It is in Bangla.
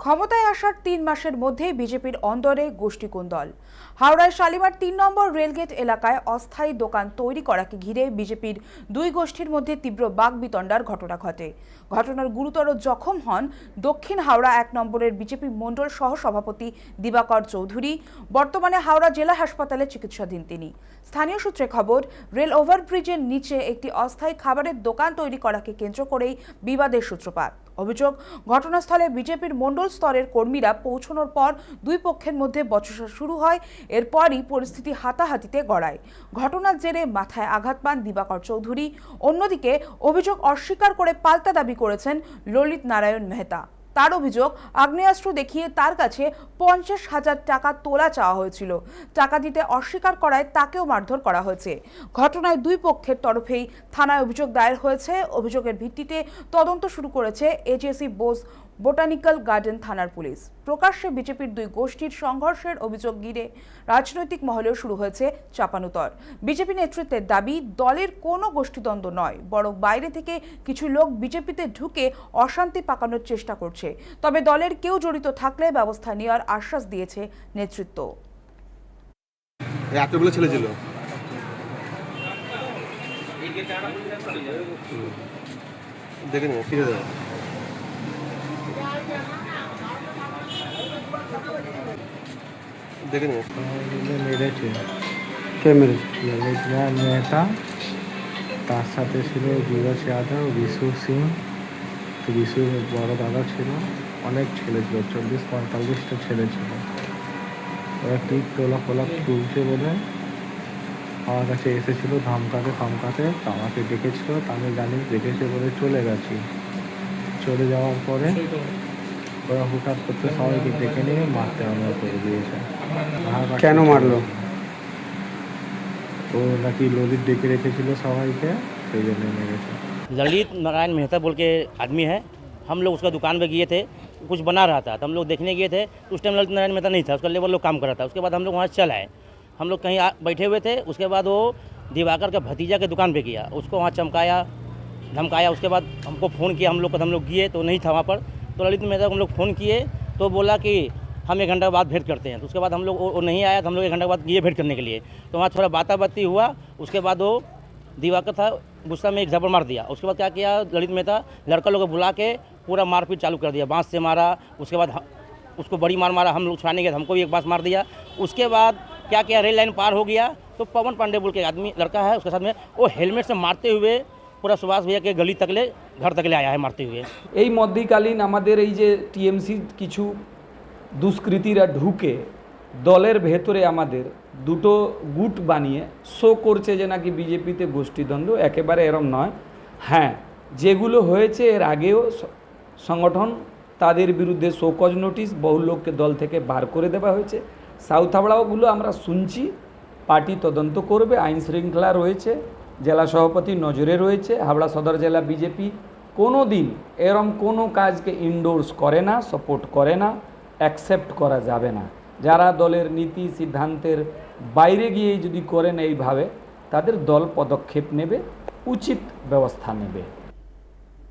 ক্ষমতায় আসার ৩ মাসের মধ্যেই বিজেপির অন্দরে গোষ্ঠীকোন্দল। হাওড়ায় শালিমার ৩ নম্বর রেলগেট এলাকায় অস্থায়ী দোকান তৈরি করাকে ঘিরে বিজেপির দুই গোষ্ঠীর মধ্যে তীব্র বাকবিতণ্ডার ঘটনা ঘটে। ঘটনার গুরুতর জখম হন দক্ষিণ হাওড়া ১ নম্বরের বিজেপি মণ্ডল সহ সভাপতি দিবাকর চৌধুরী। বর্তমানে হাওড়া জেলা হাসপাতালে চিকিৎসাধীন তিনি। স্থানীয় সূত্রে খবর, রেল ওভারব্রিজের নিচে একটি অস্থায়ী খাবারের দোকান তৈরি করাকে কেন্দ্র করেই বিবাদের সূত্রপাত। অভিযোগ, ঘটনাস্থলে বিজেপির মণ্ডল স্তরের কর্মীরা পৌঁছানোর পর দুই পক্ষের মধ্যে বচসা শুরু হয়। এরপরই পরিস্থিতি হাতাহাতিতে গড়ায়। ঘটনার জেরে মাথায় আঘাত পান দিবাকর চৌধুরী। অন্যদিকে অভিযোগ অস্বীকার করে পাল্টা দাবি করেছেন ললিত নারায়ণ মেহতা। তার অভিযোগ, আগ্নেয়াস্ত্র দেখিয়ে তার কাছে ৫০,০০০ টাকা তোলা চাওয়া হয়েছিল। টাকা দিতে অস্বীকার করায় তাকেও মারধর করা হয়েছে। ঘটনায় দুই পক্ষের তরফেই থানায় অভিযোগ দায়ের হয়েছে। অভিযোগের ভিত্তিতে তদন্ত শুরু করেছে এজেসি বোস বোটানিক্যাল গার্ডেন থানার পুলিশ। প্রকাশ্যে বিজেপির দুই গোষ্ঠীর সংঘর্ষের অভিযোগ ঘিরে রাজনৈতিক মহলেও শুরু হয়েছে চাপানুতর। বিজেপি নেতৃত্বের দাবি, দলের কোনো গোষ্ঠীদ্বন্দ্ব নয়, বরং বাইরে থেকে কিছু লোক বিজেপিতে ঢুকে অশান্তি পাকানোর চেষ্টা করছে। তবে দলের কেউ জড়িত থাকলে ব্যবস্থা নেওয়ার আশ্বাস দিয়েছে নেতৃত্ব। এতগুলো ছেলে ছিল, দেখে নিন ঠিক আছে। দেখে নিন মেরেছে, কে মেরেছে? ললিত মেহতা, তার সাথে ছিল যুবরাজ যাদব, বিশু সিং, বিশুর বড় দাদা ছিল, অনেক ছেলে ছিল, ৪০-৪৫টা ছেলে ছিল। ওরা ঠিক টোলা ফোলা তুলছে বলে আমার কাছে এসেছিলো ধমকাতে। আমাকে ডেকেছিল, আমি জানি দেখেছে বলে চলে গেছি। চলে যাওয়ার পরে ওরা হুটহাট করতে সবাইকে ডেকে নিয়ে মারতে আরম্ভ করে দিয়েছে। কেন মারলো? ও নাকি ললিত ডেকে রেখেছিল সবাইকে, সেই জন্য মেরেছে। ललित नारायण मेहता बोल के आदमी है। हम लोग उसका दुकान पे गए थे, कुछ बना रहा था, तो हम लोग देखने गए थे। तो उस टाइम ललित नारायण मेहता नहीं था, उसका लेबर लोग काम कर रहा था। उसके बाद हम लोग वहाँ चल आए। हम लोग कहीं बैठे हुए थे। उसके बाद वो दिवाकर का भतीजा के दुकान पे गया, उसको वहाँ चमकाया, धमकाया। उसके बाद हमको फ़ोन किया, हम लोग गए तो नहीं था वहाँ पर। तो ललित मेहता को हम लोग फ़ोन किए तो बोला कि हम 1 घंटा बाद भेंट करते हैं। तो उसके बाद हम लोग वो नहीं आया, तो हम लोग 1 घंटा बाद गए भेंट करने के लिए। तो वहाँ थोड़ा बाताबाती हुआ। उसके बाद वो दिवाकर था, गुस्सा में एक झपड़ मार दिया। उसके बाद क्या किया, ललित मेहता लड़का लोग को बुला के पूरा मारपीट चालू कर दिया, बांस से मारा। उसके बाद उसको बड़ी मारा, हम लोग छुड़ाने गए, हमको भी एक बांस मार दिया। उसके बाद क्या किया, रेल लाइन पार हो गया तो पवन पांडे बोल के आदमी लड़का है, उसके साथ में वो हेलमेट से मारते हुए पूरा सुभाष भैया के गली तकले घर तकले आया है मारते हुए। এই মধ্যকালীন আমাদের এই যে টিএমসি কিছু দুষ্কৃতীরা ঢুকে দলের ভেতরে আমাদের দুটো গুট বানিয়ে শো করছে যে নাকি বিজেপিতে গোষ্ঠীদ্বন্দ্ব। একেবারে এরম নয়। হ্যাঁ, যেগুলো হয়েছে এর আগেও সংগঠন তাদের বিরুদ্ধে শোকজ নোটিশ বহু লোককে দল থেকে বার করে দেওয়া হয়েছে। সাউথ হাওড়াগুলো আমরা শুনছি, পার্টি তদন্ত করবে। আইন শৃঙ্খলা রয়েছে, জেলা সভাপতি নজরে রয়েছে। হাওড়া সদর জেলা বিজেপি কোনো দিন এরম কোনো কাজকে ইন্ডোর্স করে না, সাপোর্ট করে না, অ্যাকসেপ্ট করা যাবে না। যারা দলের নীতি সিদ্ধান্তের বাইরে গিয়ে যদি করেন এইভাবে, তাদের দল পদক্ষেপ নেবে, উচিত ব্যবস্থা নেবে।